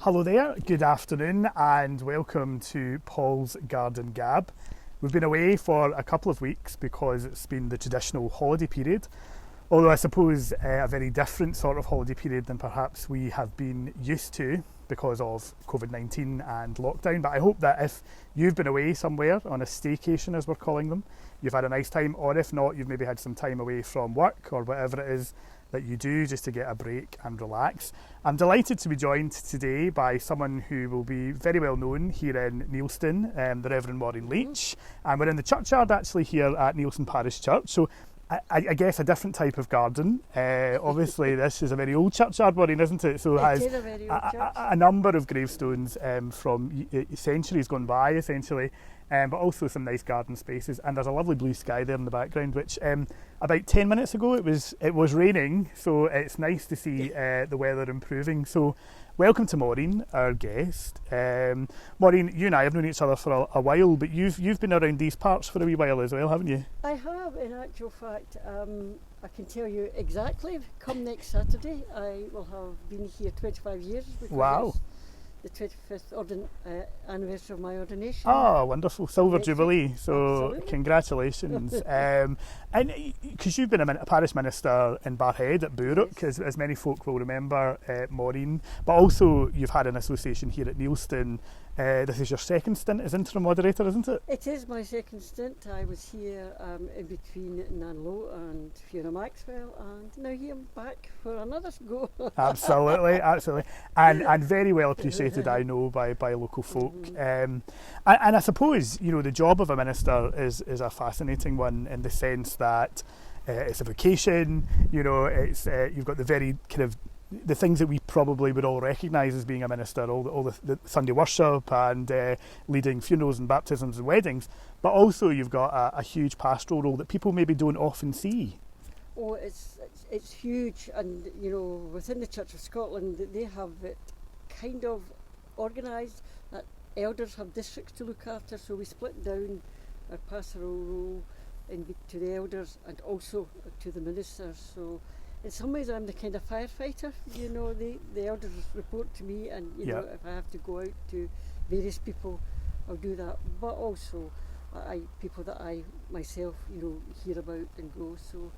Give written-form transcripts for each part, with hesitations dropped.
Hello there, good afternoon and welcome to Paul's Garden Gab. We've been away for a couple of weeks because it's been the traditional holiday period, although I suppose a very different sort of holiday period than perhaps we have been used to because of COVID-19 and lockdown. But I hope that if you've been away somewhere on a staycation, as we're calling them, you've had a nice time, or if not, you've maybe had some time away from work or whatever it is that you do just to get a break and relax. I'm delighted to be joined today by someone who will be very well known here in Neilston, the Rev Maureen Leitch, and we're in the churchyard actually here at Neilston Parish Church. So I guess a different type of garden. Obviously this is a very old churchyard, Maureen, isn't it? So it has a number of gravestones from centuries gone by essentially. But also some nice garden spaces, and there's a lovely blue sky there in the background, which about 10 minutes ago it was raining, so it's nice to see the weather improving. So welcome to Maureen, our guest. Maureen, you and I have known each other for a while, but you've been around these parts for a wee while as well, haven't you? I have, in actual fact. I can tell you exactly, come next Saturday I will have been here 25 years. Wow. The 25th anniversary of my ordination. Oh, wonderful. Silver Jubilee. So absolutely. Congratulations. And because you've been a parish minister in Barhead at Boorock, Yes. as many folk will remember, Maureen, but also you've had an association here at Neilston. This is your second stint as interim moderator, isn't it? It is my second stint. I was here in between Nan Lowe and Fiona Maxwell, and now here I'm back for another go. Absolutely. And very well appreciated, I know, by local folk. And I suppose, the job of a minister is a fascinating one in the sense that it's a vocation, it's you've got the very kind of the things that we probably would all recognise as being a minister, all the Sunday worship and leading funerals and baptisms and weddings, but also you've got a huge pastoral role that people maybe don't often see. Oh, it's huge, and within the Church of Scotland they have it kind of organised that elders have districts to look after, so we split down our pastoral role to the elders and also to the ministers. So in some ways I'm the kind of firefighter, the elders report to me, and if I have to go out to various people, I'll do that. But also people that I myself, hear about and go. So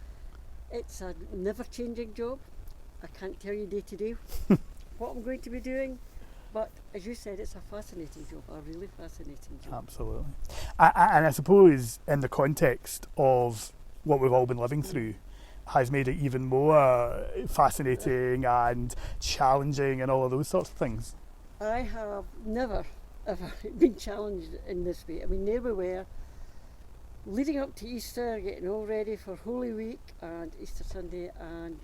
it's a never changing job. I can't tell you day to day what I'm going to be doing, but as you said, it's a fascinating job, a really fascinating job. Absolutely. And I suppose in the context of what we've all been living through, has made it even more fascinating and challenging and all of those sorts of things. I have never, ever been challenged in this way. I mean, there we were, leading up to Easter, getting all ready for Holy Week and Easter Sunday, and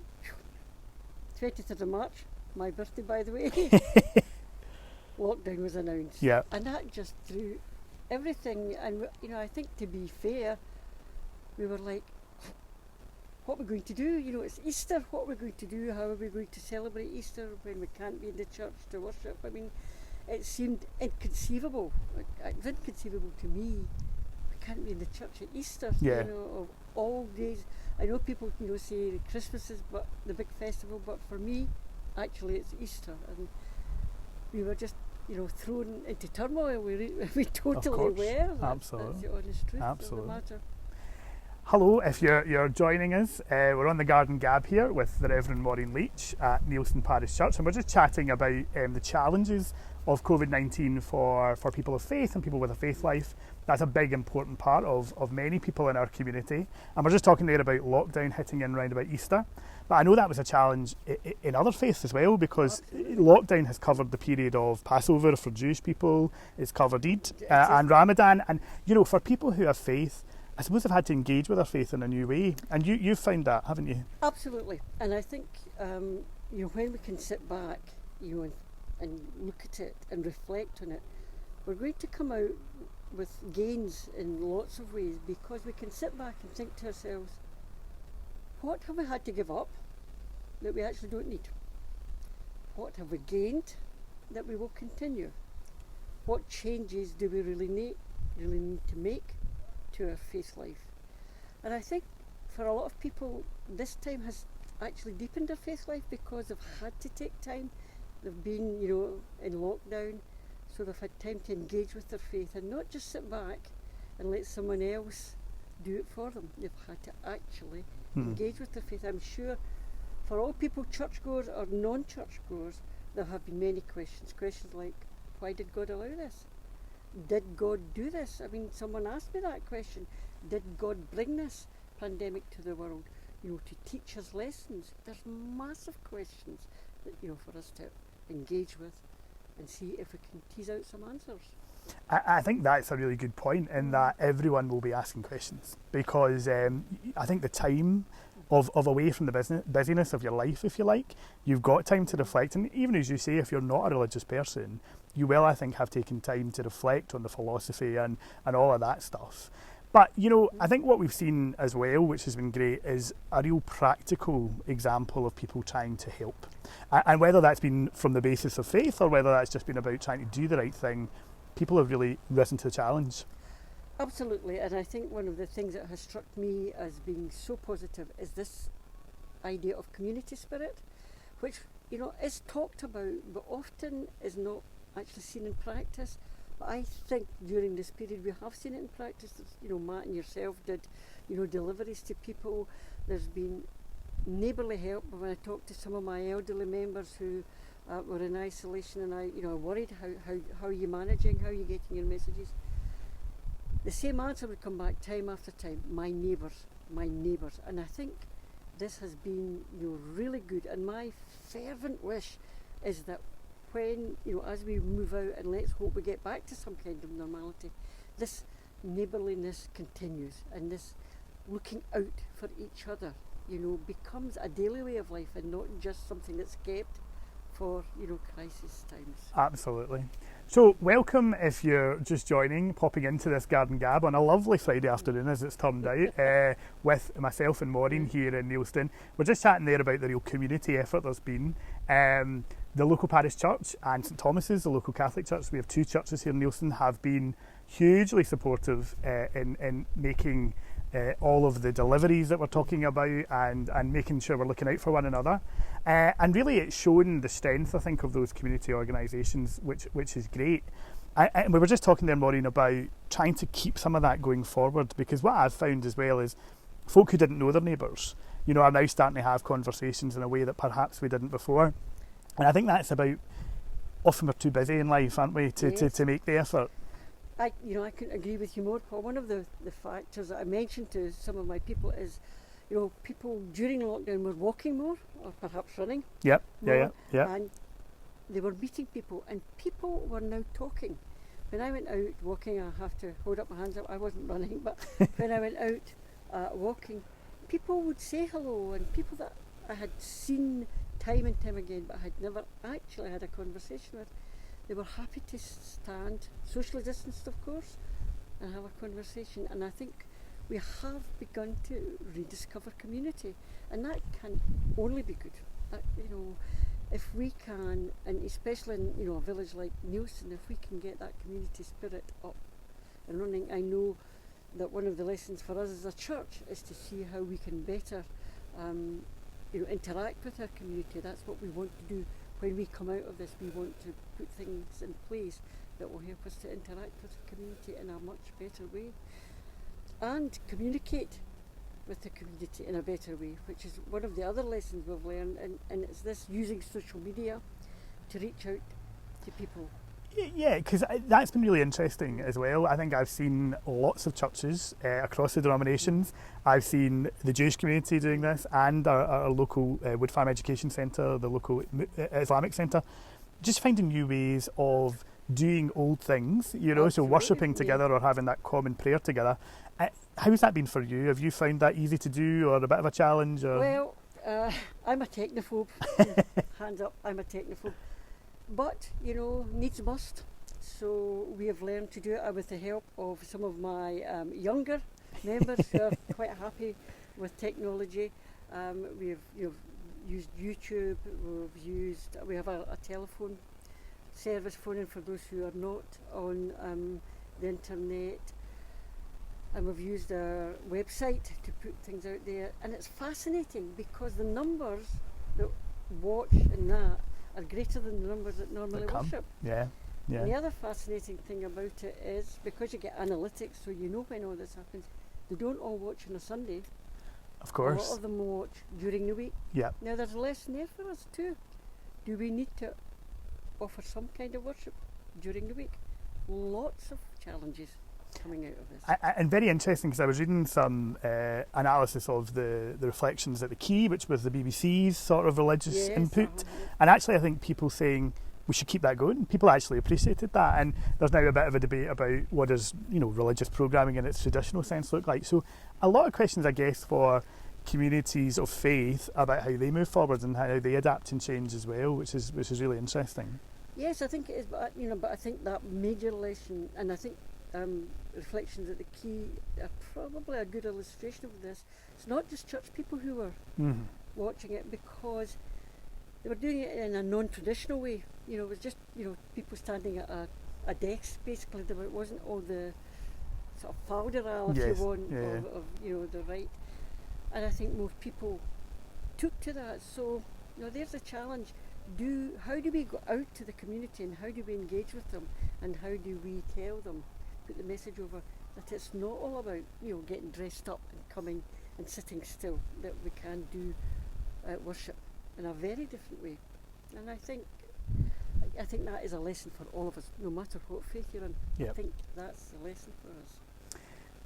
20th of March, my birthday by the way, lockdown was announced. Yeah. And that just threw everything, and I think to be fair, we were like, what are we going to do? It's Easter, what are we going to do? How are we going to celebrate Easter when we can't be in the church to worship? I mean, it seemed inconceivable. It was inconceivable to me. We can't be in the church at Easter, of all days. I know people, say Christmas is but the big festival, but for me, actually it's Easter. And we were just, thrown into turmoil. We totally were. Absolutely. That's the honest truth of the matter. Hello, if you're joining us, we're on the Garden Gab here with the Rev Maureen Leitch at Neilston Parish Church, and we're just chatting about the challenges of COVID-19 for people of faith and people with a faith life. That's a big important part of many people in our community, and we're just talking there about lockdown hitting in round about Easter. But I know that was a challenge in other faiths as well, because lockdown has covered the period of Passover for Jewish people, it's covered Eid and Ramadan, and for people who have faith, I suppose they've had to engage with their faith in a new way, and you've found that, haven't you? Absolutely, and I think when we can sit back, and look at it and reflect on it, we're going to come out with gains in lots of ways, because we can sit back and think to ourselves, what have we had to give up that we actually don't need? What have we gained that we will continue? What changes do we really need to make to our faith life? And I think for a lot of people this time has actually deepened their faith life, because they've had to take time they've been, in lockdown, so they've had time to engage with their faith and not just sit back and let someone else do it for them. They've had to actually engage with their faith. I'm sure for all people, churchgoers or non-churchgoers, there have been many questions. Questions like, why did God allow this? Did God do this? I mean, someone asked me that question. Did God bring this pandemic to the world, to teach us lessons? There's massive questions that, for us to engage with and see if we can tease out some answers. I think that's a really good point in that everyone will be asking questions because I think the time of away from the busyness of your life, if you like, you've got time to reflect. And even as you say, if you're not a religious person, you will, I think, have taken time to reflect on the philosophy and all of that stuff. But, I think what we've seen as well, which has been great, is a real practical example of people trying to help. And whether that's been from the basis of faith or whether that's just been about trying to do the right thing, people have really risen to the challenge. Absolutely, and I think one of the things that has struck me as being so positive is this idea of community spirit, which, is talked about but often is not actually seen in practice. But I think during this period we have seen it in practice. Matt and yourself did, deliveries to people. There's been neighbourly help. When I talked to some of my elderly members who were in isolation and I worried, how are you managing, how are you getting your messages? The same answer would come back time after time, my neighbours. And I think this has been really good, and my fervent wish is that when, as we move out, and let's hope we get back to some kind of normality, this neighbourliness continues and this looking out for each other, becomes a daily way of life and not just something that's kept for, crisis times. Absolutely. So welcome if you're just popping into this Garden Gab on a lovely Friday afternoon as it's turned out, with myself and Maureen here in Neilston. We're just chatting there about the real community effort there's been. The local parish church and St Thomas's, the local Catholic church, we have two churches here in Neilston, have been hugely supportive in making all of the deliveries that we're talking about and making sure we're looking out for one another. And really it's shown the strength, I think, of those community organisations, which is great. And we were just talking there, Maureen, about trying to keep some of that going forward, because what I've found as well is folk who didn't know their neighbours, are now starting to have conversations in a way that perhaps we didn't before. And I think that's about, often we're too busy in life, aren't we, to make the effort. I couldn't agree with you more, Paul. One of the factors that I mentioned to some of my people is, people during lockdown were walking more, or perhaps running. Yep. More, yeah. And they were meeting people, and people were now talking. When I went out walking, I have to hold up my hands up. I wasn't running, but when I went out walking, people would say hello, and people that I had seen time and time again, but I had never actually had a conversation with. They were happy to stand, socially distanced of course, and have a conversation. And I think we have begun to rediscover community, and that can only be good. If we can, and especially in a village like Neilston, if we can get that community spirit up and running, I know that one of the lessons for us as a church is to see how we can better interact with our community. That's what we want to do. When we come out of this, we want to put things in place that will help us to interact with the community in a much better way and communicate with the community in a better way, which is one of the other lessons we've learned, and it's this using social media to reach out to people. Yeah, because that's been really interesting as well. I think I've seen lots of churches across the denominations. I've seen the Jewish community doing this, and our local Wood Farm Education Centre, the local Islamic Centre, just finding new ways of doing old things, so worshipping together or having that common prayer together. How's that been for you? Have you found that easy to do or a bit of a challenge? Or? Well, I'm a technophobe. Hands up, I'm a technophobe. But, needs must. So we have learned to do it with the help of some of my younger members who are quite happy with technology. We've used YouTube, we have a telephone service phoning for those who are not on the internet. And we've used our website to put things out there. And it's fascinating because the numbers that watch and that are greater than the numbers that normally worship. Yeah, yeah. And the other fascinating thing about it is, because you get analytics, so you know when all this happens, they don't all watch on a Sunday. Of course. A lot of them watch during the week. Yeah. Now there's a lesson there for us too. Do we need to offer some kind of worship during the week? Lots of challenges coming out of this. And very interesting, because I was reading some analysis of the reflections at the Key, which was the BBC's sort of religious input. And actually I think people saying we should keep that going. People actually appreciated that, and there's now a bit of a debate about what does religious programming in its traditional sense look like. So a lot of questions, I guess, for communities of faith about how they move forward and how they adapt and change as well, which is really interesting. Yes, I think it is, but I think that major lesson, and I think reflections at the Key are probably a good illustration of this. It's not just church people who were watching it, because they were doing it in a non-traditional way. It was just people standing at a desk. Basically, it wasn't all the sort of falderal, if you want, of the right. And I think most people took to that. So there's a challenge. How do we go out to the community, and how do we engage with them, and how do we tell them, put the message over that it's not all about getting dressed up and coming and sitting still, that we can do worship in a very different way. And I think that is a lesson for all of us, no matter what faith you're in. Yep. I think that's the lesson for us.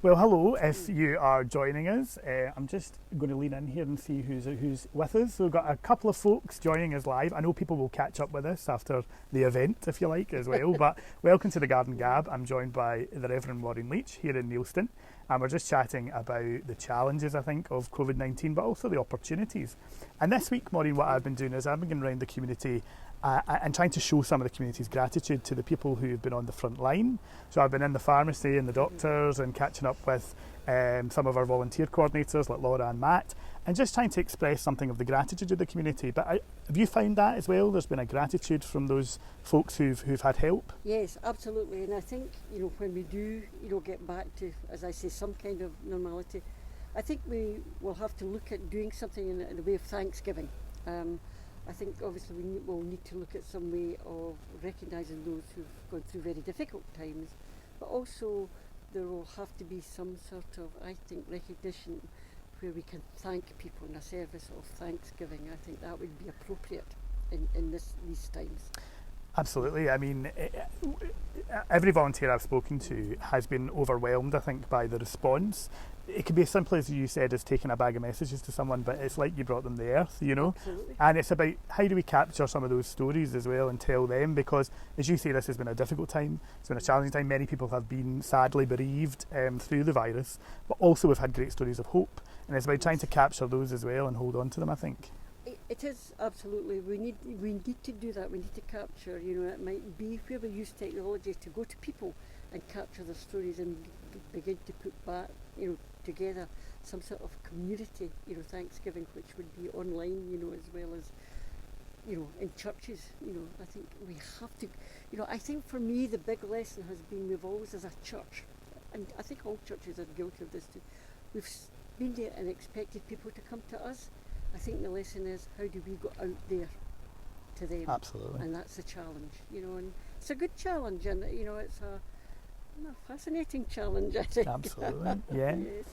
Well, hello, if you are joining us. I'm just going to lean in here and see who's with us. So we've got a couple of folks joining us live. I know people will catch up with us after the event, if you like, as well. But welcome to the Garden Gab. I'm joined by the Rev Maureen Leitch here in Neilston. And we're just chatting about the challenges, I think, of COVID-19, but also the opportunities. And this week, Maureen, what I've been doing is I've been going around the community and trying to show some of the community's gratitude to the people who've been on the front line. So I've been in the pharmacy and the doctors and catching up with some of our volunteer coordinators like Laura and Matt, and just trying to express something of the gratitude of the community. But have you found that as well? There's been a gratitude from those folks who've had help? Yes, absolutely. And I think, when we do, get back to, as I say, some kind of normality, I think we will have to look at doing something in the way of Thanksgiving. I think obviously we'll need to look at some way of recognising those who've gone through very difficult times, but also there will have to be some sort of, I think, recognition where we can thank people in a service of Thanksgiving. I think that would be appropriate in these times. Absolutely. I mean, every volunteer I've spoken to has been overwhelmed, I think, by the response. It could be as simple as you said as taking a bag of messages to someone, but it's like you brought them the earth, Absolutely. And it's about how do we capture some of those stories as well and tell them, because as you say, this has been a difficult time, it's been a challenging time. Many people have been sadly bereaved through the virus, but also we've had great stories of hope, and it's about trying to capture those as well and hold on to them, I think. It is, absolutely. We need to do that. We need to capture, it might be where we use technology to go to people and capture their stories and begin to put back, together some sort of community, Thanksgiving, which would be online, as well as, in churches. I think we have to, I think for me the big lesson has been we've always, as a church, and I think all churches are guilty of this too, we've been there and expected people to come to us. I think the lesson is, how do we go out there to them? Absolutely. And that's a challenge, and it's a good challenge, and it's a fascinating challenge, I think. Absolutely, yeah. Yes.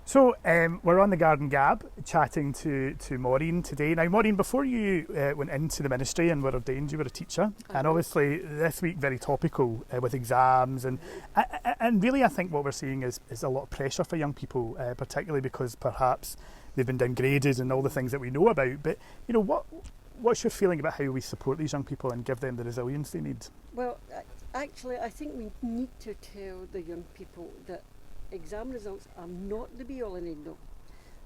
So we're on the Garden Gab chatting to Maureen today. Now, Maureen, before you went into the ministry and were ordained, you were a teacher, and obviously this week very topical with exams, and really I think what we're seeing is a lot of pressure for young people, particularly because perhaps they've been downgraded and all the things that we know about. But what's your feeling about how we support these young people and give them the resilience they need? Well, actually, I think we need to tell the young people that exam results are not the be all and end all.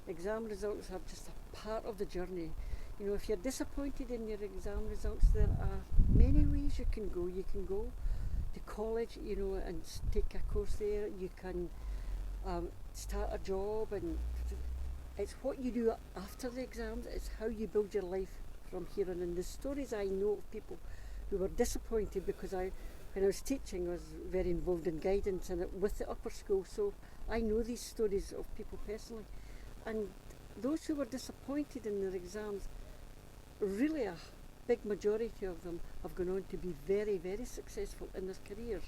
Exam results are just a part of the journey. If you're disappointed in your exam results, there are many ways you can go. You can go to college, and take a course there. You can start a job, and it's what you do after the exams. It's how you build your life from here on. And the stories I know of people who were disappointed, because when I was teaching, I was very involved in guidance and with the upper school, so I know these stories of people personally. And those who were disappointed in their exams really big majority of them have gone on to be very, very successful in their careers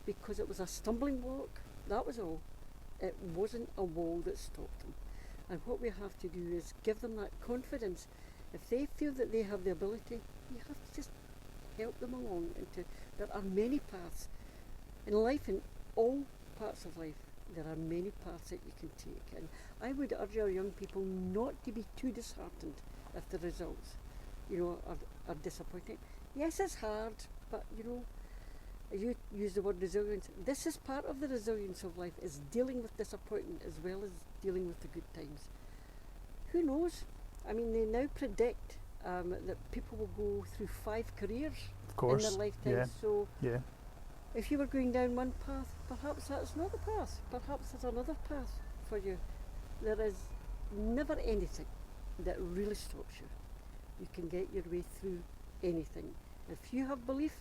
because it was a stumbling block. That was all. It wasn't a wall that stopped them. And what we have to do is give them that confidence. If they feel that they have the ability, you have to just help them along. There are many paths in life, in all parts of life. There are many paths that you can take, and I would urge our young people not to be too disheartened if the results, are disappointing. Yes, it's hard, but you use the word resilience. This is part of the resilience of life, is dealing with disappointment as well as dealing with the good times. Who knows? I mean, they now predict that people will go through 5 careers in their lifetime. Yeah. So yeah. if you were going down one path, perhaps that's not the path. Perhaps there's another path for you. There is never anything that really stops you. You can get your way through anything. If you have belief,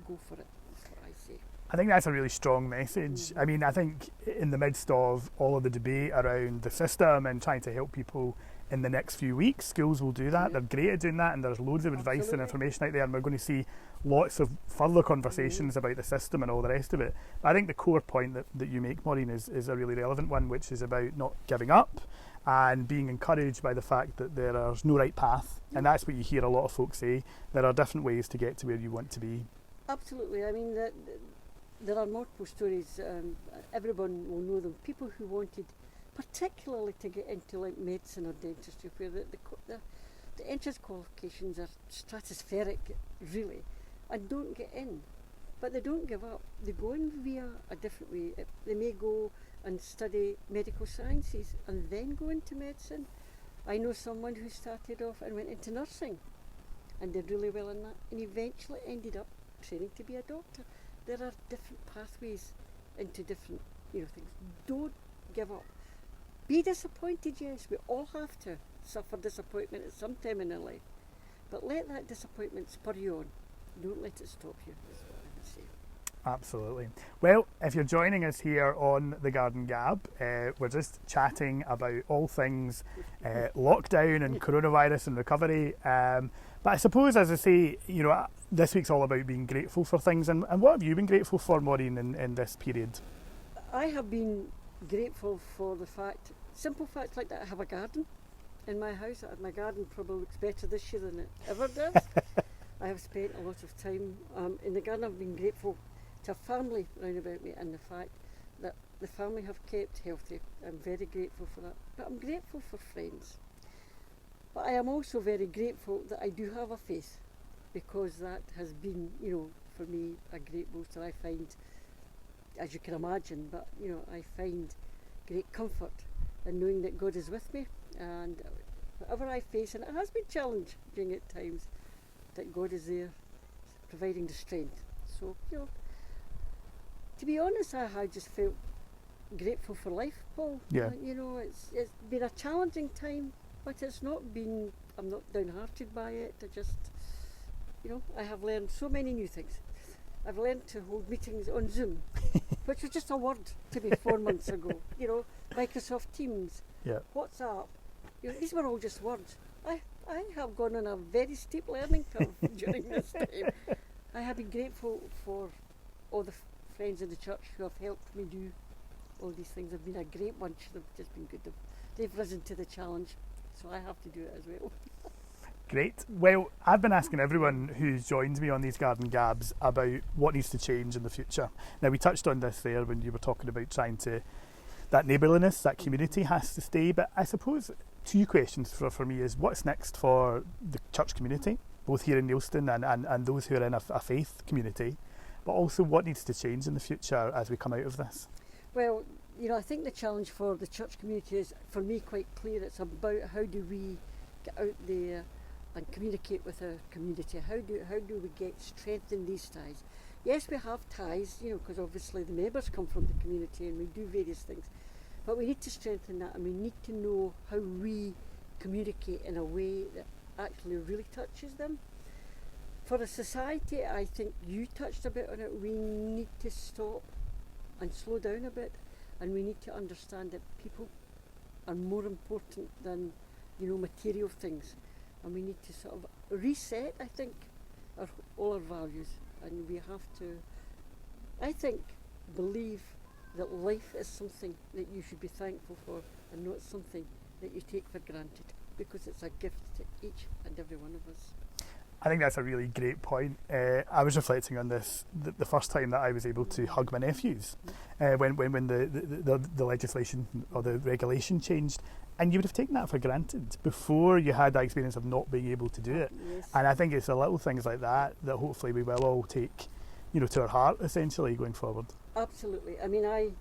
go for it. That's what I say. I think that's a really strong message. I mean, I think in the midst of all of the debate around the system and trying to help people in the next few weeks, schools will do that. They're great at doing that, and there's loads of advice and information out there, and we're going to see lots of further conversations about the system and all the rest of it. But I think the core point that you make, Maureen, is a really relevant one, which is about not giving up and being encouraged by the fact that there's no right path. And that's what you hear a lot of folks say. There are different ways to get to where you want to be. Absolutely. I mean, there are multiple stories. Everyone will know them. People who wanted particularly to get into like medicine or dentistry, where the entrance qualifications are stratospheric, really, and don't get in. But they don't give up. They go in via a different way. They may go and study medical sciences and then go into medicine. I know someone who started off and went into nursing and did really well in that, and eventually ended up training to be a doctor. There are different pathways into different things. Don't give up. Be disappointed, yes, we all have to suffer disappointment at some time in our life. But let that disappointment spur you on. Don't let it stop you, is what I would say. Absolutely. Well, if you're joining us here on the Garden Gab, we're just chatting about all things lockdown and coronavirus and recovery. But I suppose, as I say, this week's all about being grateful for things. And what have you been grateful for, Maureen, in this period? I have been grateful for the simple fact like that I have a garden in my house. My garden probably looks better this year than it ever does. I have spent a lot of time in the garden. I've been grateful to a family round about me, and the fact that the family have kept healthy. I'm very grateful for that. But I'm grateful for friends. But I am also very grateful that I do have a faith, because that has been, for me, a great booster. I find, as you can imagine, but I find great comfort in knowing that God is with me, and whatever I face, and it has been challenging at times, that God is there providing the strength. So, to be honest, I just felt grateful for life, Paul. Yeah. It's been a challenging time, but it's not been, I'm not downhearted by it. I just, I have learned so many new things. I've learned to hold meetings on Zoom, which was just a word to me 4 months ago. Microsoft Teams, WhatsApp. These were all just words. I have gone on a very steep learning curve during this time. I have been grateful for all the friends in the church who have helped me do all these things. They've been a great bunch. They've just been good. They've risen to the challenge, so I have to do it as well. Great. Well, I've been asking everyone who's joined me on these Garden Gabs about what needs to change in the future. Now, we touched on this there when you were talking about that neighbourliness, that community has to stay. But I suppose 2 questions for me is, what's next for the church community, both here in Neilston and those who are in a faith community, but also what needs to change in the future as we come out of this? Well, I think the challenge for the church community is, for me, quite clear. It's about how do we get out there and communicate with our community. How do we get strengthen these ties? Yes, we have ties, because obviously the members come from the community and we do various things, but we need to strengthen that, and we need to know how we communicate in a way that actually really touches them. For a society, I think you touched a bit on it, we need to stop and slow down a bit, and we need to understand that people are more important than material things. and we need to sort of reset, I think, all our values, and we have to, I think, believe that life is something that you should be thankful for and not something that you take for granted, because it's a gift to each and every one of us. I think that's a really great point. I was reflecting on this the first time that I was able to hug my nephews when the legislation or the regulation changed, and you would have taken that for granted before you had that experience of not being able to do it. Yes. And I think it's the little things like that that hopefully we will all take, to our heart essentially going forward. Absolutely. I mean,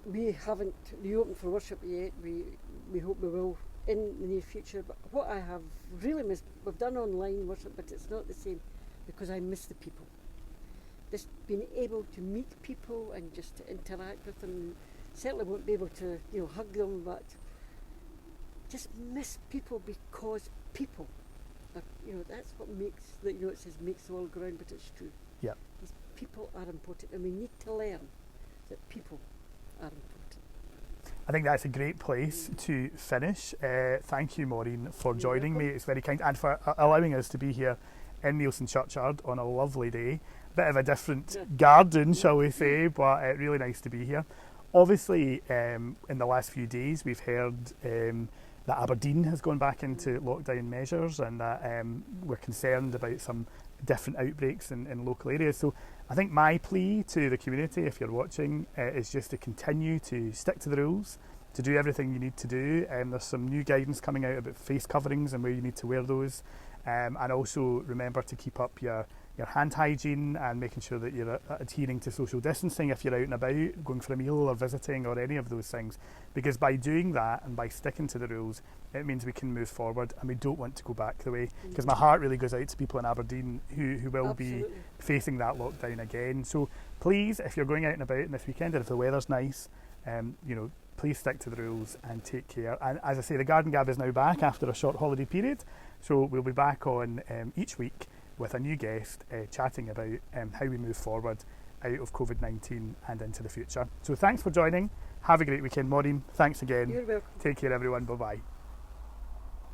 we haven't reopened for worship yet. We hope we will in the near future. But what I have really missed, we've done online worship, but it's not the same because I miss the people. Just being able to meet people and just to interact with them. Certainly won't be able to, hug them, but just miss people because people. That's what makes it says makes the world go round, but it's true. Yeah. These people are important, and we need to learn that people are important. I think that's a great place to finish. Thank you, Maureen, for joining me. It's very kind, and for allowing us to be here in Nielsen Churchyard on a lovely day. Bit of a different garden, shall we say, but really nice to be here. Obviously, in the last few days, we've heard that Aberdeen has gone back into lockdown measures, and that we're concerned about some different outbreaks in local areas. So I think my plea to the community, if you're watching, is just to continue to stick to the rules, to do everything you need to do. There's some new guidance coming out about face coverings and where you need to wear those. And also remember to keep up your hand hygiene and making sure that you're adhering to social distancing if you're out and about, going for a meal or visiting or any of those things. Because by doing that and by sticking to the rules, it means we can move forward, and we don't want to go back the way. Because my heart really goes out to people in Aberdeen who will be facing that lockdown again. So please, if you're going out and about in this weekend, and if the weather's nice, please stick to the rules and take care. And as I say, the Garden Gab is now back after a short holiday period. So we'll be back on each week with a new guest chatting about how we move forward out of COVID-19 and into the future. So thanks for joining. Have a great weekend, Maureen. Thanks again. You're welcome. Take care, everyone. Bye-bye.